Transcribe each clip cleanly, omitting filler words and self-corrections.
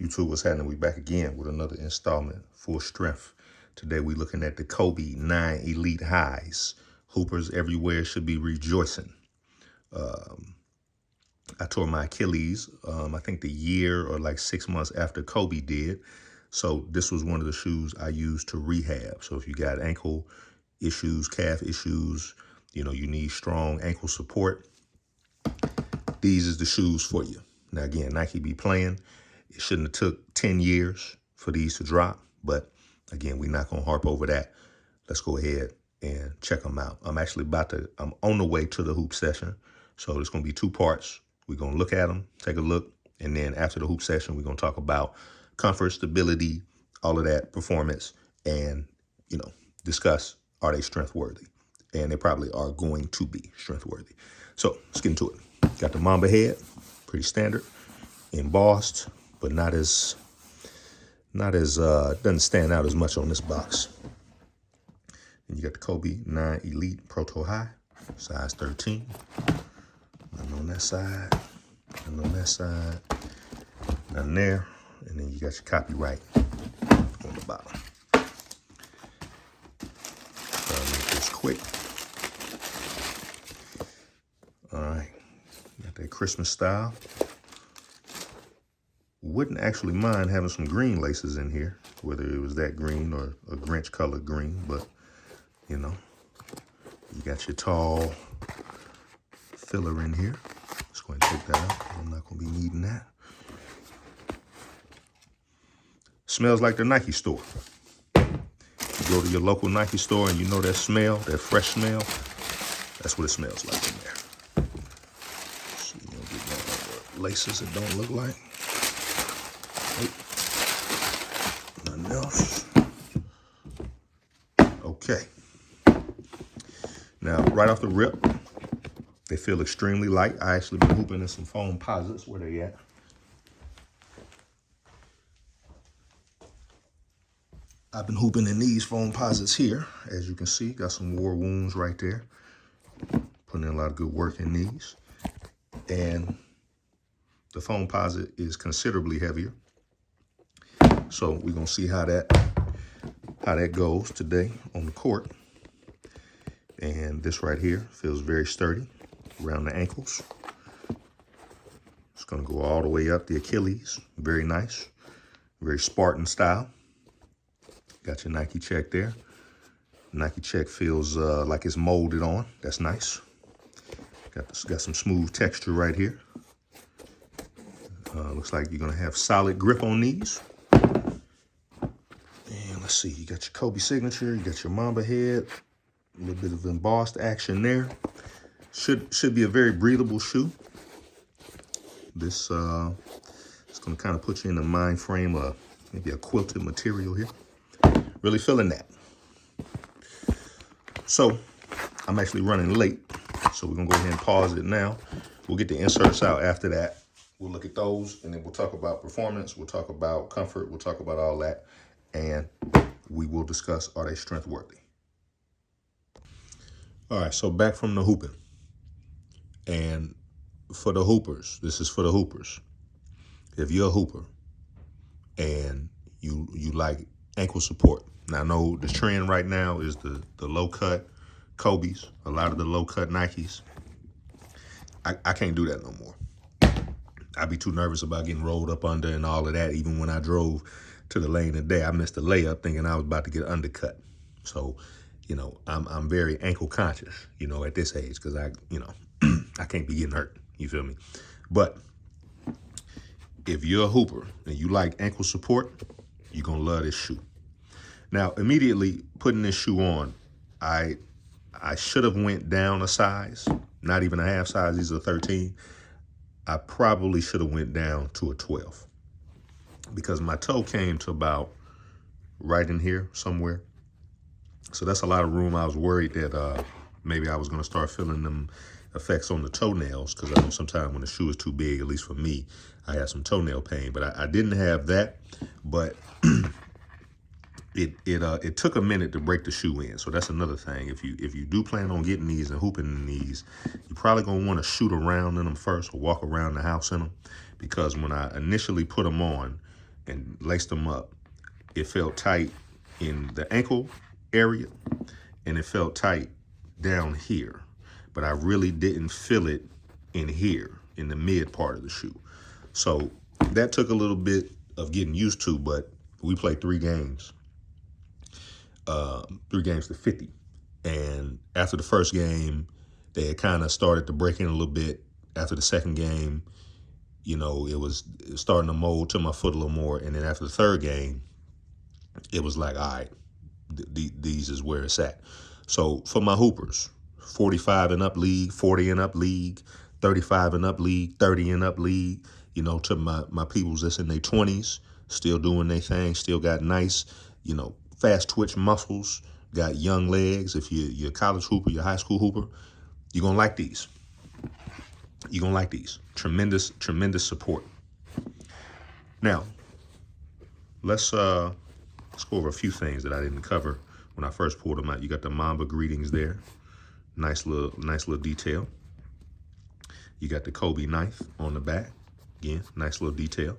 YouTube, what's happening? We back again with another installment, Full Strength. Today we looking at the Kobe 9 Elite Highs. Hoopers everywhere should be rejoicing. I tore my Achilles, I think the year or like 6 months after Kobe did. So this was one of the shoes I used to rehab. So if you got ankle issues, calf issues, you need strong ankle support, these is the shoes for you. Now again, Nike be playing. It shouldn't have took 10 years for these to drop. But again, we're not going to harp over that. Let's go ahead and check them out. I'm on the way to the hoop session. So there's going to be 2 parts. We're going to look at them, take a look. And then after the hoop session, we're going to talk about comfort, stability, all of that, performance, and, discuss, are they strength worthy? And they probably are going to be strength worthy. So let's get into it. Got the Mamba head, pretty standard, embossed, but not as doesn't stand out as much on this box. And you got the Kobe 9 Elite Proto High, size 13. Nothing on that side, nothing on that side, nothing there. And then you got your copyright on the bottom. Try to make this quick. All right, got that Christmas style. Wouldn't actually mind having some green laces in here, whether it was that green or a Grinch colored green, but you got your tall filler in here. Let's go ahead and take that out. I'm not going to be needing that. Smells like the Nike store. You go to your local Nike store and you know that smell, that fresh smell. That's what it smells like in there. So you don't get no laces that don't look like. Nothing else. Okay. Now, right off the rip, they feel extremely light. I actually been hooping in some foam posits. Where they at? I've been hooping in these foam posits here. As you can see, got some war wounds right there. Putting in a lot of good work in these. And the foam posit is considerably heavier. So we're gonna see how that goes today on the court. And this right here feels very sturdy around the ankles. It's gonna go all the way up the Achilles. Very nice, very Spartan style. Got your Nike check there. Nike check feels like it's molded on. That's nice. Got some smooth texture right here. Looks like you're gonna have solid grip on these. And let's see, you got your Kobe signature, you got your Mamba head, a little bit of embossed action there. Should be a very breathable shoe. This it's gonna kind of put you in the mind frame of maybe a quilted material here. Really feeling that. So I'm actually running late, so we're gonna go ahead and pause it now. We'll get the inserts out after that. We'll look at those, and then we'll talk about performance. We'll talk about comfort. We'll talk about all that, and we will discuss, are they strength worthy? All right, so back from the hooping. And for the hoopers, this is for the hoopers. If you're a hooper and you like ankle support. Now I know the trend right now is the low cut Kobe's, a lot of the low cut Nikes. I can't do that no more. I'd be too nervous about getting rolled up under and all of that. Even when I drove to the lane today, I missed a layup thinking I was about to get undercut. So, I'm very ankle conscious, at this age, because I can't be getting hurt. You feel me? But if you're a hooper and you like ankle support, you're going to love this shoe. Now, immediately putting this shoe on, I should have went down a size, not even a half size. These are 13. I probably should have went down to a 12 because my toe came to about right in here somewhere. So that's a lot of room. I was worried that maybe I was going to start feeling them effects on the toenails, because I know sometimes when the shoe is too big, at least for me, I had some toenail pain. But I didn't have that. But it took a minute to break the shoe in. So that's another thing. If you do plan on getting these and hooping in these, you're probably going to want to shoot around in them first or walk around the house in them, because when I initially put them on, and laced them up. It felt tight in the ankle area, and it felt tight down here. But I really didn't feel it in here, in the mid part of the shoe. So that took a little bit of getting used to, but we played 3 games. 3 games to 50. And after the first game, they had kind of started to break in a little bit. After the second game, you know, it was starting to mold to my foot a little more. And then after the third game, it was like, all right, these is where it's at. So for my hoopers, 45 and up league, 40 and up league, 35 and up league, 30 and up league, you know, to my peoples that's in their 20s, still doing their thing, still got nice, you know, fast twitch muscles, got young legs. If you're a college hooper, you're a high school hooper, you're going to like these. You're going to like these. Tremendous, tremendous support. Now, let's go over a few things that I didn't cover when I first pulled them out. You got the Mamba greetings there. Nice little detail. You got the Kobe knife on the back. Again, nice little detail.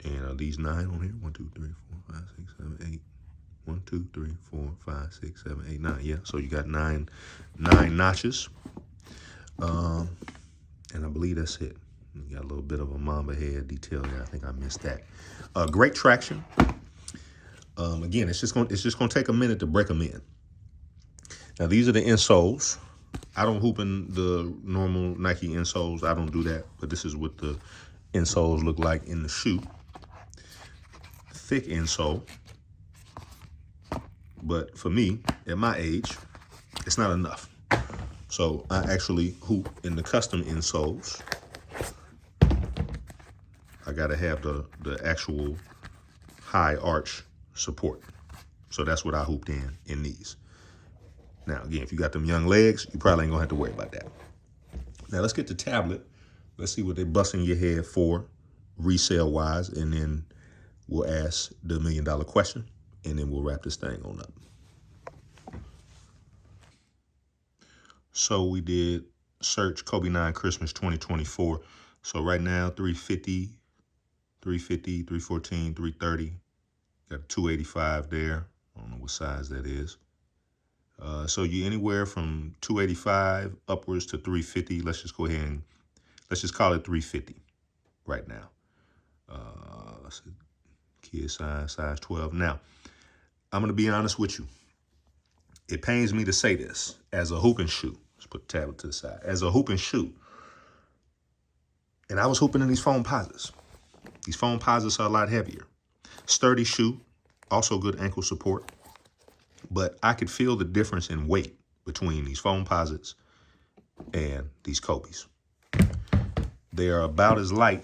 And these 9 on here. 1, 2, 3, 4, 5, 6, 7, 8. 1, 2, 3, 4, 5, 6, 7, 8, 9. Yeah, so you got nine notches. And I believe that's it. You got a little bit of a Mamba head detail there. I think I missed that. Great traction. Again, it's just gonna take a minute to break them in. Now these are the insoles. I don't hoop in the normal Nike insoles. I don't do that, but this is what the insoles look like in the shoe. Thick insole. But for me, at my age, it's not enough. So I actually hoop in the custom insoles. I gotta have the actual high arch support. So that's what I hooped in these. Now, again, if you got them young legs, you probably ain't gonna have to worry about that. Now let's get the tablet. Let's see what they're busting your head for resale wise, and then we'll ask the $1 million question, and then we'll wrap this thing on up. So we did search Kobe 9 Christmas 2024. So right now, 350, 314, 330. Got a 285 there. I don't know what size that is. So you anywhere from 285 upwards to 350. Let's just go ahead and let's just call it 350 right now. Kid size 12. Now, I'm going to be honest with you. It pains me to say this. As a hooping shoe, let's put the tablet to the side. As a hooping shoe, and I was hooping in these foam posits. These foam posits are a lot heavier. Sturdy shoe, also good ankle support. But I could feel the difference in weight between these foam posits and these Kobe's. They are about as light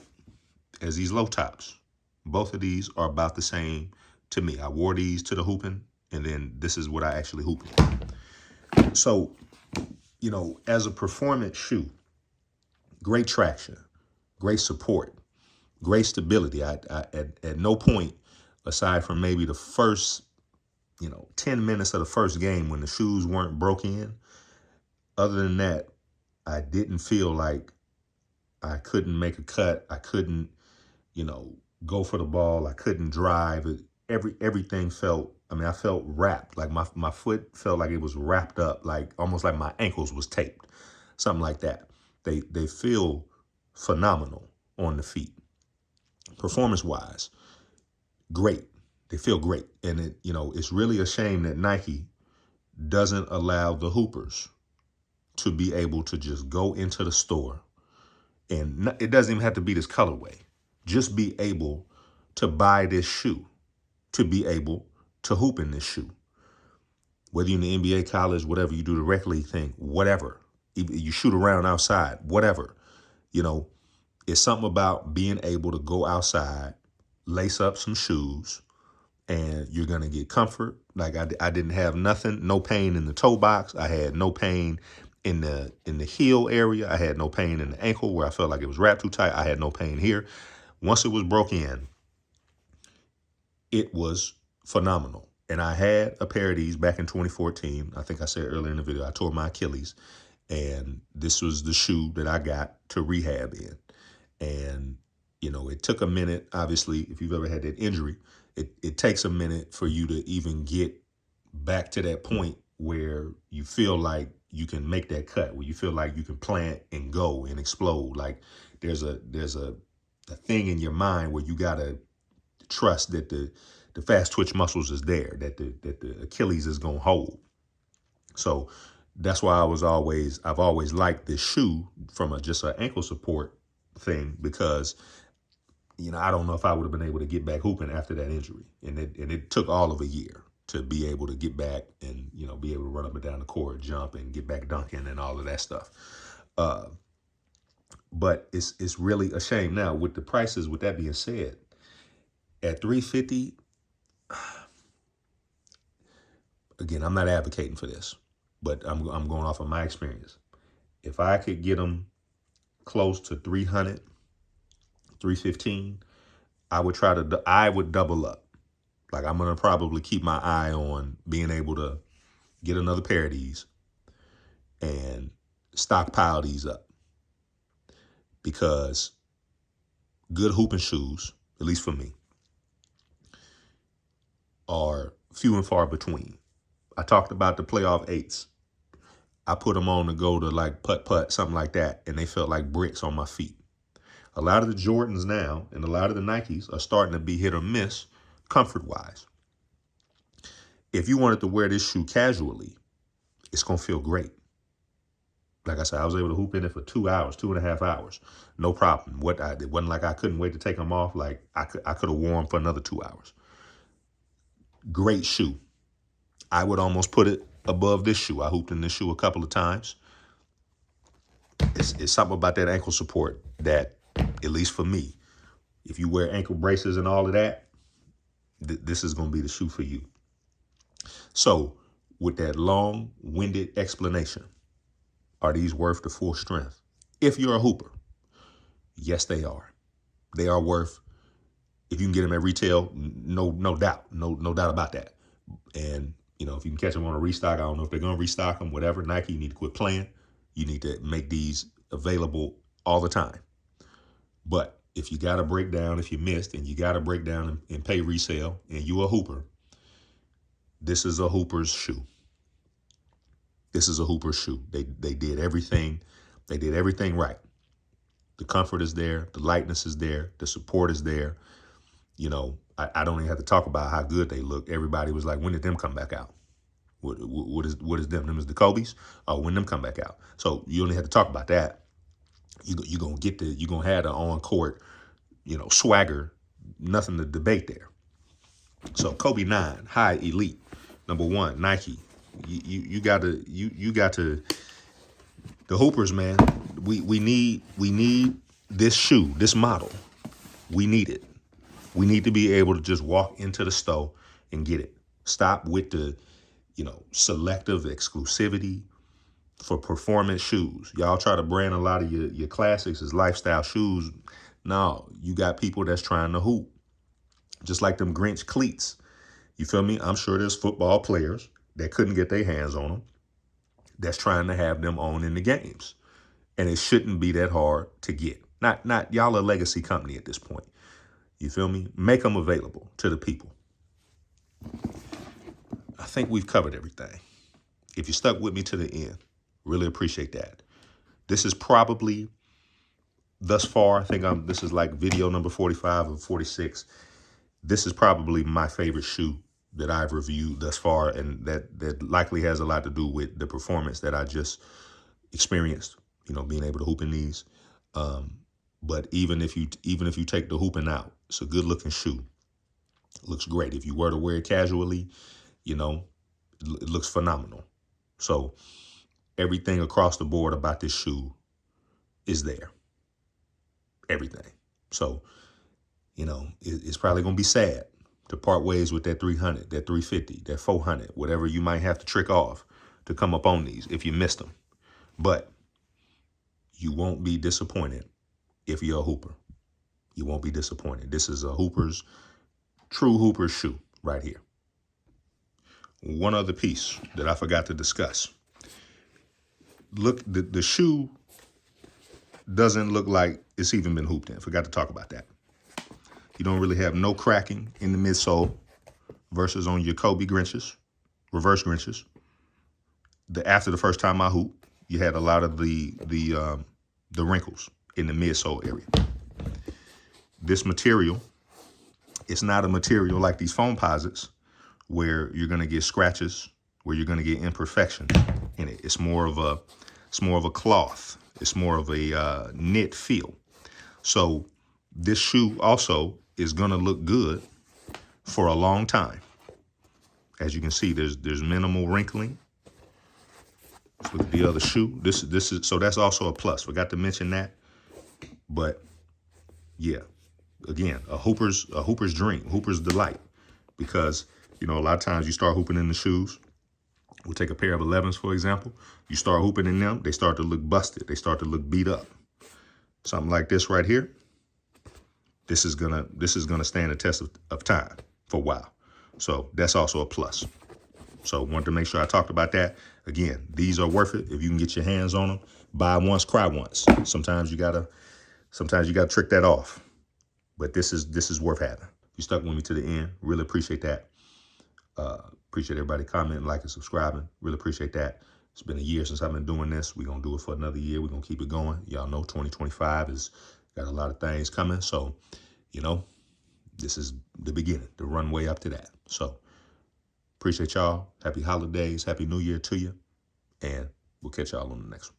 as these low tops. Both of these are about the same to me. I wore these to the hooping, and then this is what I actually hoop in. So, you know, as a performance shoe, great traction, great support, great stability. I at no point, aside from maybe the first, 10 minutes of the first game when the shoes weren't broke in, other than that, I didn't feel like I couldn't make a cut. I couldn't, go for the ball. I couldn't drive. Everything felt, I felt wrapped. Like my foot felt like it was wrapped up, like almost like my ankles was taped, something like that. They feel phenomenal on the feet. Performance-wise, great. They feel great. And it's really a shame that Nike doesn't allow the hoopers to be able to just go into the store, and it doesn't even have to be this colorway. Just be able to buy this shoe, to be able to hoop in this shoe. Whether you're in the NBA, college, whatever, you do the rec league thing, whatever. You shoot around outside, whatever. It's something about being able to go outside, lace up some shoes, and you're going to get comfort. Like I didn't have nothing, no pain in the toe box. I had no pain in the heel area. I had no pain in the ankle where I felt like it was wrapped too tight. I had no pain here. Once it was broke in, it was phenomenal. And I had a pair of these back in 2014. I think I said earlier in the video, I tore my Achilles, and this was the shoe that I got to rehab in. And You know, it took a minute. Obviously, if you've ever had that injury, it takes a minute for you to even get back to that point where you feel like you can make that cut, where you feel like you can plant and go and explode. Like there's a thing in your mind where you gotta trust that the fast twitch muscles is there, that the Achilles is gonna hold. So that's why I've always liked this shoe from just an ankle support thing, because I don't know if I would have been able to get back hooping after that injury. And it took all of a year to be able to get back and, be able to run up and down the court, jump and get back dunking and all of that stuff. But it's really a shame now with the prices. With that being said, at $350, again, I'm not advocating for this, but I'm going off of my experience. If I could get them close to 300, 315, I would double up. Like, I'm going to probably keep my eye on being able to get another pair of these and stockpile these up, because good hooping shoes, at least for me, are few and far between. I talked about the playoff 8s. I put them on to go to like putt-putt, something like that, and they felt like bricks on my feet. A lot of the Jordans now and a lot of the Nikes are starting to be hit or miss comfort-wise. If you wanted to wear this shoe casually, it's going to feel great. Like I said, I was able to hoop in it for 2 hours, 2.5 hours. No problem. It wasn't like I couldn't wait to take them off. Like I could have worn them for another 2 hours. Great shoe. I would almost put it above this shoe. I hooped in this shoe a couple of times. It's something about that ankle support that, at least for me, if you wear ankle braces and all of that, this is going to be the shoe for you. So, with that long-winded explanation, are these worth the full strength? If you're a hooper, yes, they are. They are worth, if you can get them at retail, no doubt, no doubt about that. And, if you can catch them on a restock, I don't know if they're going to restock them, whatever. Nike, you need to quit playing. You need to make these available all the time. But if you got to break down, if you missed, and you got to break down and pay resale, and you a hooper, this is a hooper's shoe. This is a hooper's shoe. They did everything. They did everything right. The comfort is there. The lightness is there. The support is there. I don't even have to talk about how good they look. Everybody was like, when did them come back out? What is them? Them is the Kobe's? Oh, when them come back out? So you only have to talk about that. You're going to have the on-court, swagger. Nothing to debate there. So Kobe 9, high elite, number 1, Nike. You got to the hoopers, man. We need this shoe, this model. We need it. We need to be able to just walk into the store and get it. Stop with the, selective exclusivity for performance shoes. Y'all try to brand a lot of your classics as lifestyle shoes. No, you got people that's trying to hoop. Just like them Grinch cleats. You feel me? I'm sure there's football players that couldn't get their hands on them that's trying to have them on in the games. And it shouldn't be that hard to get. Not y'all a legacy company at this point. You feel me? Make them available to the people. I think we've covered everything. If you stuck with me to the end, really appreciate that. This is probably, thus far, I think this is like video number 45 or 46. This is probably my favorite shoe that I've reviewed thus far, and that likely has a lot to do with the performance that I just experienced, being able to hoop in these. But even if you take the hooping out, it's a good looking shoe. It looks great. If you were to wear it casually, it looks phenomenal. So everything across the board about this shoe is there. Everything. So, it's probably going to be sad to part ways with that 300, that 350, that 400, whatever you might have to trick off to come up on these if you missed them. But you won't be disappointed if you're a hooper. You won't be disappointed. This is a true hooper's shoe right here. One other piece that I forgot to discuss. Look, the shoe doesn't look like it's even been hooped in. Forgot to talk about that. You don't really have no cracking in the midsole versus on your Kobe Grinches, reverse Grinches. After the first time I hooped, you had a lot of the wrinkles in the midsole area. This material, it's not a material like these Foamposites where you're gonna get scratches, where you're gonna get imperfections in it. It's more of a cloth. It's more of a knit feel. So this shoe also is gonna look good for a long time. As you can see, there's minimal wrinkling. Let's look at the other shoe. This is so that's also a plus. Forgot to mention that. But yeah, again, a hooper's dream, hooper's delight. Because, you know, a lot of times you start hooping in the shoes. We'll take a pair of 11s, for example. You start hooping in them, they start to look busted. They start to look beat up. Something like this right here. This is gonna stand the test of time for a while. So that's also a plus. So wanted to make sure I talked about that. Again, these are worth it. If you can get your hands on them, buy once, cry once. Sometimes you gotta trick that off. But this is worth having. You stuck with me to the end. Really appreciate that. Appreciate everybody commenting, liking, subscribing. Really appreciate that. It's been a year since I've been doing this. We're gonna do it for another year. We're gonna keep it going. Y'all know 2025 is got a lot of things coming. So, you know, this is the beginning, the runway up to that. So appreciate y'all. Happy holidays. Happy New Year to you. And we'll catch y'all on the next one.